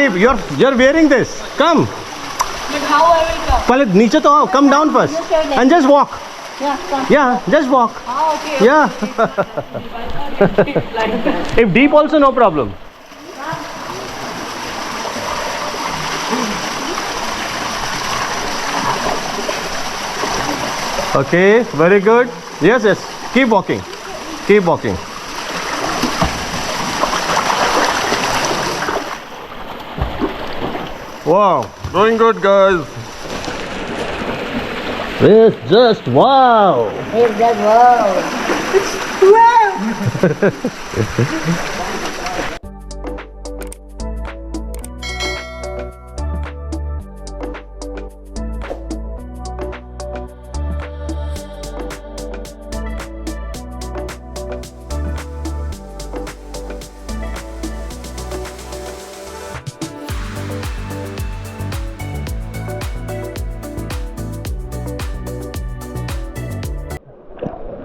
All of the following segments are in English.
sleep. You're wearing this. Come. But how I will come? पहले नीचे तो आओ. Come down first. And just walk. Yeah, come. Yeah, just walk. Ah, okay. Yeah. If deep also, no problem. Okay, very good. Yes, yes. Keep walking. Keep walking. Wow, doing good, guys. It's just wow. It's just wow.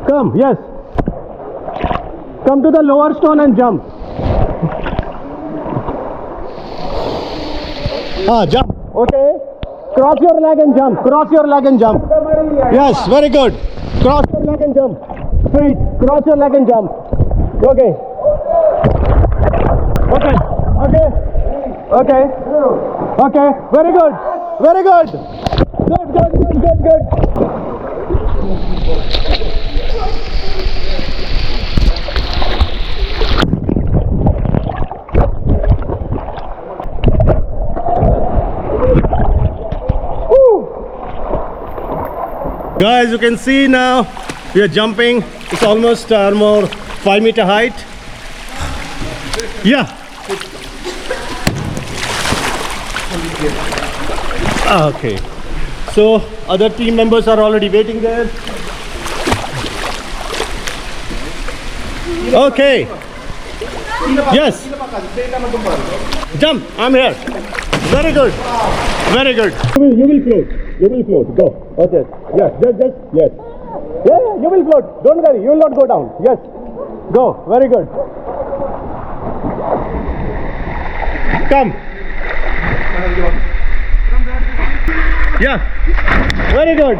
Come, yes. Come to the lower stone and jump. Jump. Okay. Cross your leg and jump. Cross your leg and jump. Yes, very good. Cross your leg and jump. Straight. Cross your leg and jump. Okay. Okay. Okay. Okay. Okay. Very good. Very good. Good, good, good, good, good. Guys, you can see now we are jumping. It's almost more 5 meter height. Yeah. Okay. So other team members are already waiting there. Okay. Yes. Jump. I'm here. Very good. Very good. You will float. You will float. Go. Okay. Yes. Just. Yes. Yeah. You will float. Don't worry. You will not go down. Yes. Go. Very good. Come. Yeah. Very good.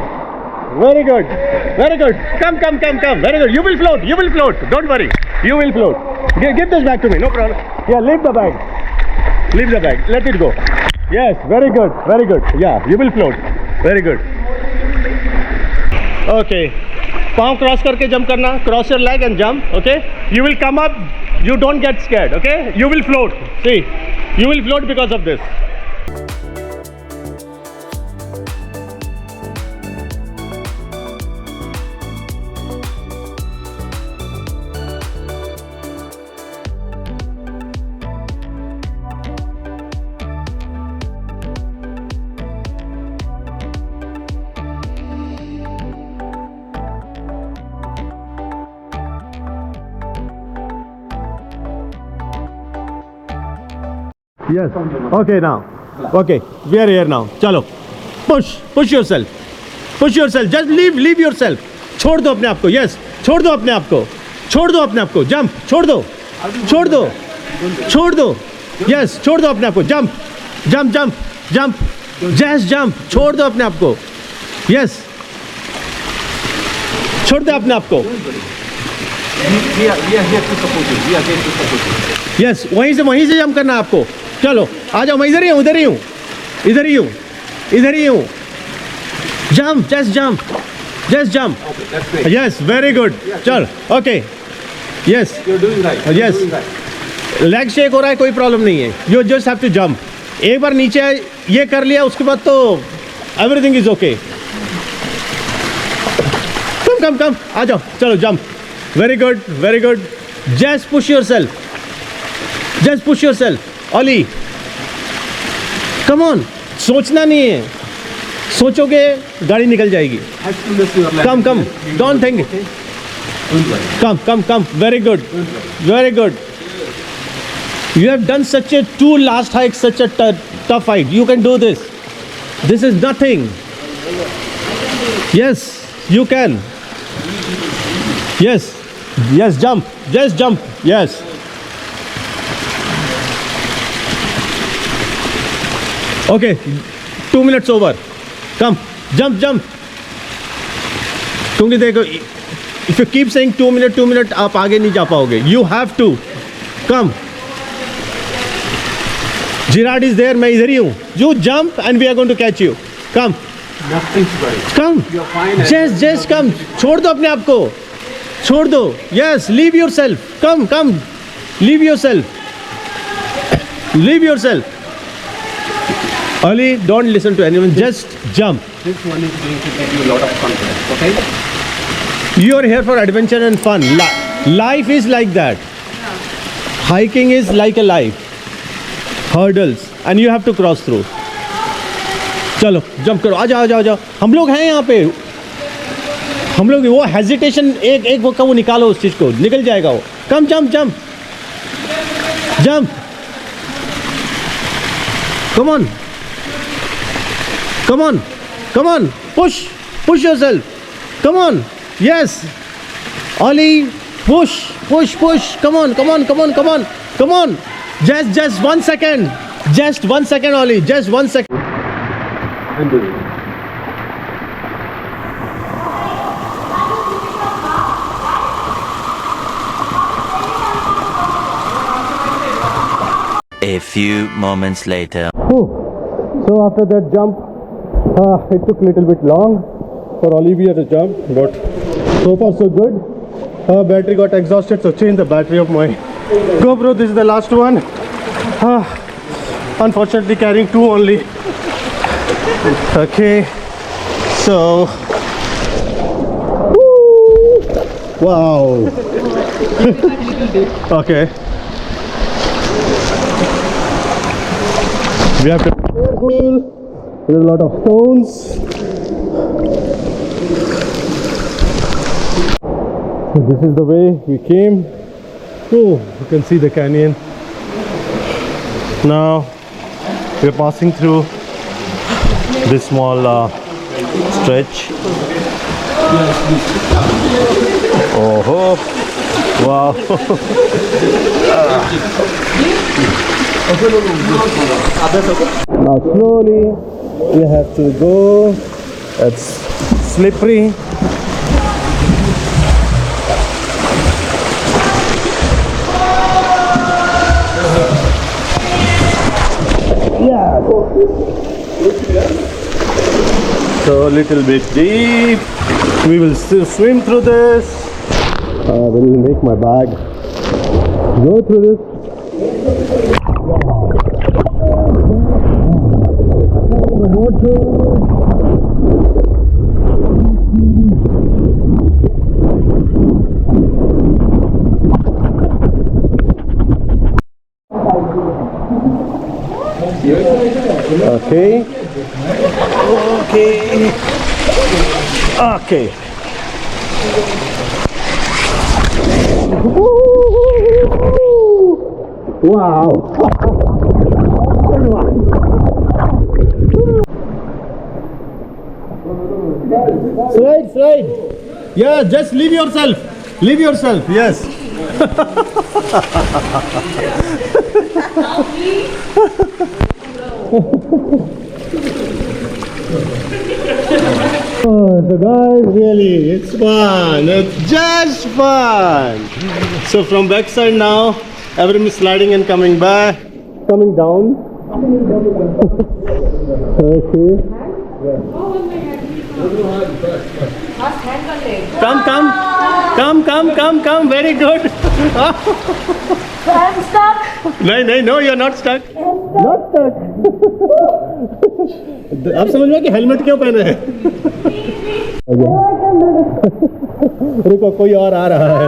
Very good. Very good. Come. Very good. You will float. You will float. Don't worry. You will float. Give this back to me. No problem. Yeah. Leave the bag. Leave the bag. Let it go. Yes. Very good. Very good. Yeah. You will float. Very good. Okay. पाँव cross करके jump करना. Cross your leg and jump. Okay. You will come up. You don't get scared. Okay. You will float. See. You will float because of this. Yes. Okay now. Okay. We are here now. Chalo. Push yourself. Push yourself. Just leave yourself. छोड़ दो अपने आप को. Yes. छोड़ दो अपने आप को. छोड़ दो अपने आप को. Jump. छोड़ दो. छोड़ दो. छोड़ दो. Yes. छोड़ दो अपने आप को. Jump. Jump. Just jump. छोड़ दो अपने आप को. Yes. छोड़ दो अपने आप को. Yes. वहीं से जंप करना है आपको. चलो आ जाओ. मैं इधर ही हूँ. Jump. Just jump. Yes. Very good. चल. Okay. Yes. You're doing right. Yes. Leg shake हो रहा है. कोई प्रॉब्लम नहीं है. You just have to jump. एक बार नीचे ये कर लिया उसके बाद तो everything is okay. Come. आ जाओ. चलो jump. Very good. Just push yourself. Ollie. Come on. सोचना नहीं है. सोचोगे गाड़ी निकल जाएगी. Come. Don't think. Come. Very good. You have done such a 2 last hike, such a tough hike. You can do this. This is nothing. Yes, you can. Yes, jump. Just jump. Yes. Okay, 2 minutes over. Come, jump. क्योंकि देखो, if you keep saying 2 minutes, आप आगे नहीं जा पाओगे. You have to. Come. Gerard is there, मैं इधर ही हूँ. You jump and we are going to catch you. Come. Nothing's worried. Come. You're fine. Just come. छोड़ दो अपने आप को. छोड़ दो. Yes, leave yourself. Come. Leave yourself. Leave yourself. Ali, don't listen to anyone. Just jump. This one is going to give you a lot of confidence, okay? You are here for adventure and fun. Life is like that. Hiking is like a life. Hurdles. And you have to cross through. चलो jump करो. आ जाओ. हम लोग हैं यहाँ पे. हम लोग वो हेजिटेशन एक वो का वो निकालो उस चीज़ को. निकल जाएगा वो. कम jump. Come on. Push yourself. Come on. Yes. Ollie, push. Come on. Just 1 second. Just 1 second, Ollie. Just 1 second. A few moments later. So after that jump, it took a little bit long for Olivia to jump, but so far so good. Battery got exhausted, so change the battery of my GoPro. This is the last one. Unfortunately carrying 2 only. Okay, so wow. Okay, we have to be careful. There's a lot of stones. So this is the way we came. Oh, you can see the canyon. Now we're passing through this small stretch. Oh, wow. Now slowly we have to go. It's slippery. Yeah. So a little bit deep. We will still swim through this. We'll make my bag go through this. Okay. Wow. Slide. Yeah, just leave yourself. Yes. So guys, really, it's fun. It's just fun. So from backside now, everyone is sliding and coming back, coming down. Okay. Come. Very good. I'm stuck. No, you're not stuck. Not stuck. आप समझ में कि helmet क्यों पहने हैं? रुको, कोई और आ रहा है.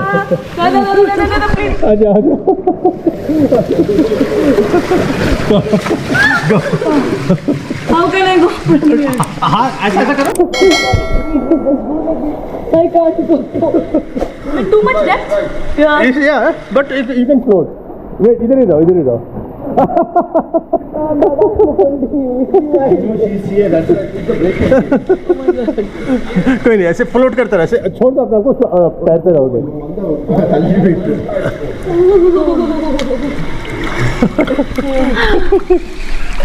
आजा. How can I go? हाँ, ऐसा करो. I can't go. Too much depth? Yeah, but you can float. Wait, इधर ही जाओ. कोई नहीं, ऐसे फ्लोट करते रहो. ऐसे छोड़ दो अपने आप को, तैरते रहोगे.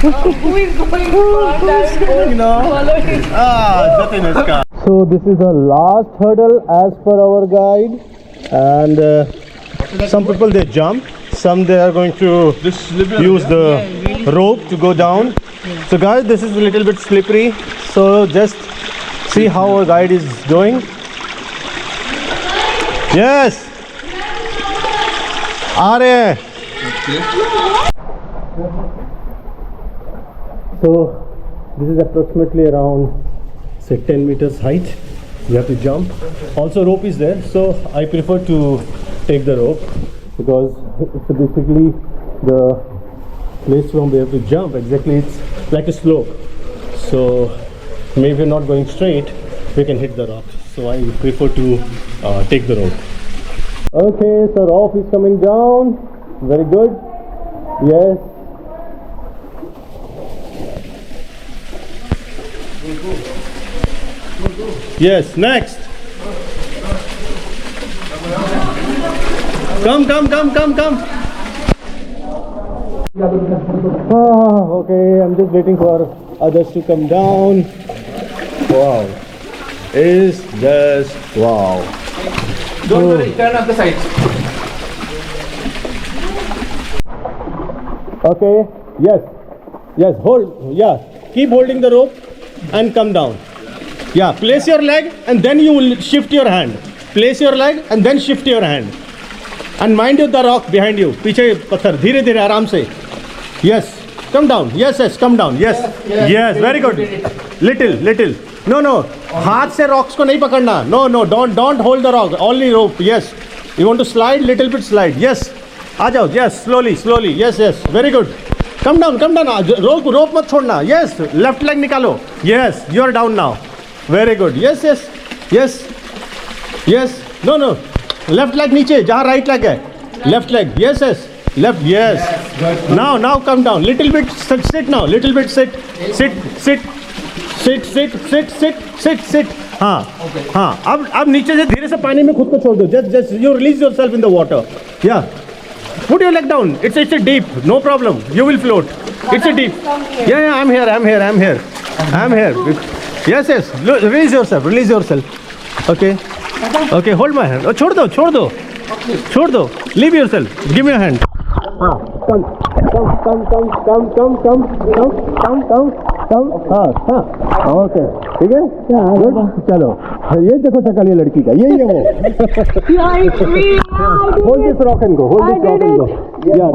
Who is going for that? Jatin is car. So this is the last hurdle as per our guide, and some people they jump, some they are going to use the rope to go down. So guys, this is a little bit slippery, so just see how our guide is doing. Yes, आ रहे हैं. So this is approximately around say 10 meters height. We have to jump. Also rope is there, so I prefer to take the rope because it's basically the place from where to jump. Exactly, it's like a slope. So maybe we're not going straight, we can hit the rock. So I prefer to take the rope. Okay, so rope is coming down. Very good. Yes. Yes, next. Come. Okay, I'm just waiting for others to come down. Wow. Is just wow. Don't worry, turn up the sides. Okay, yes, hold, yeah, keep holding the rope and come down. Yeah, place your leg and then you will shift your hand. Place your leg and then shift your hand. And mind you the rock behind you. पीछे पत्थर, धीरे धीरे आराम से. Yes, come down. Yes, come down. Yes, very good. Little. No. हाथ से rocks को नहीं पकड़ना. No, don't hold the rock. Only rope. Yes. You want to slide? Little bit slide. Yes. आ जाओ. Yes, slowly. Yes. Very good. Come down. Rope मत छोड़ना. Yes. Left leg निकालो. Yes. You are down now. Very good. Yes. No. Left leg नीचे जहाँ right leg है. Left leg. Yes. Left. Yes. Now come down. Little bit sit now. Little bit sit. Sit. हाँ. अब नीचे से धीरे से पानी में खुद को छोड़ दो. Just you release yourself in the water. Yeah. Put your leg down. It's a deep. No problem. You will float. It's a deep. Yeah. I'm here. Yes. Release yourself. Okay. Hold my hand. Oh, छोड़ दो. Leave yourself. Give me a hand. Come. Okay. ठीक है? Good. चलो. ये देखो शक्ल ये लड़की का. ये वो. Yeah, it's me. Hold this rock and go. Yeah.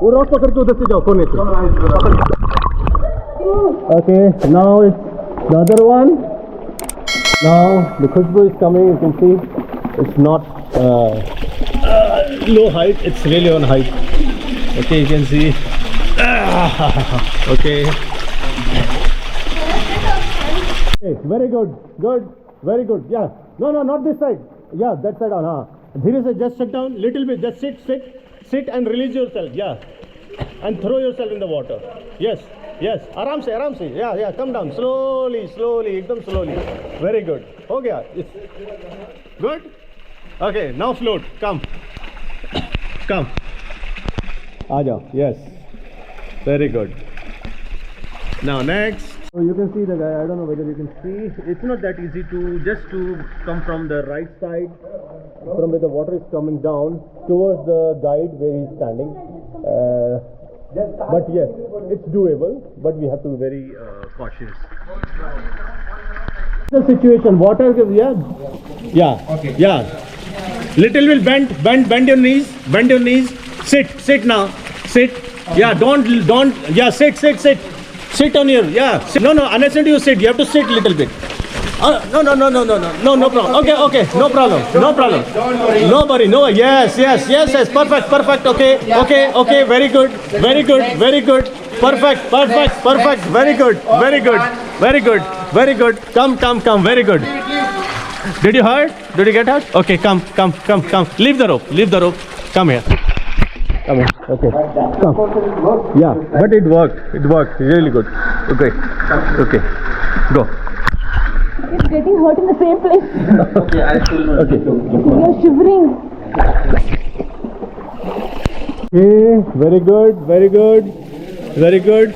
वो rock पकड़ के उधर से जाओ कोने से. Okay. Now it's the other one. Now the Khushbu is coming. You can see it's not low height. It's really on height. Okay, you can see. Okay. Very good. Very good. Yeah. No, not this side. Yeah, that side on. धीरे से just sit down. Little bit. Just sit and release yourself. Yeah. And throw yourself in the water. Yes. आराम से. Yeah. Come down. Slowly. एकदम slowly. Very good. हो गया. Good. Okay. Now float. Come. आ जाओ. Yes. Very good. Now next. So you can see the guy. I don't know whether you can see. It's not that easy to come from the right side, from where the water is coming down towards the guide where he's standing. But yes, it's doable. But we have to be very cautious. The situation. Water. Yeah. Okay. Yeah. Little will bend your knees. Sit now. Sit. Yeah. Don't. Yeah. Sit. Sit on your. Yeah. Sit. No. Unnecessary you sit. You have to sit little bit. No. No problem. Okay. No problem. Don't worry. No worry. No. Yes. Perfect. Okay. Very good. Perfect. Very good. Come. Very good. Did you hurt? Did you get hurt? Okay. Come. Leave the rope. Come here. Okay. Come. Yeah. But it worked. Really good. Okay. Go. It's getting hurt in the same place. Okay, I still know. Okay. You're shivering. Okay. Very good.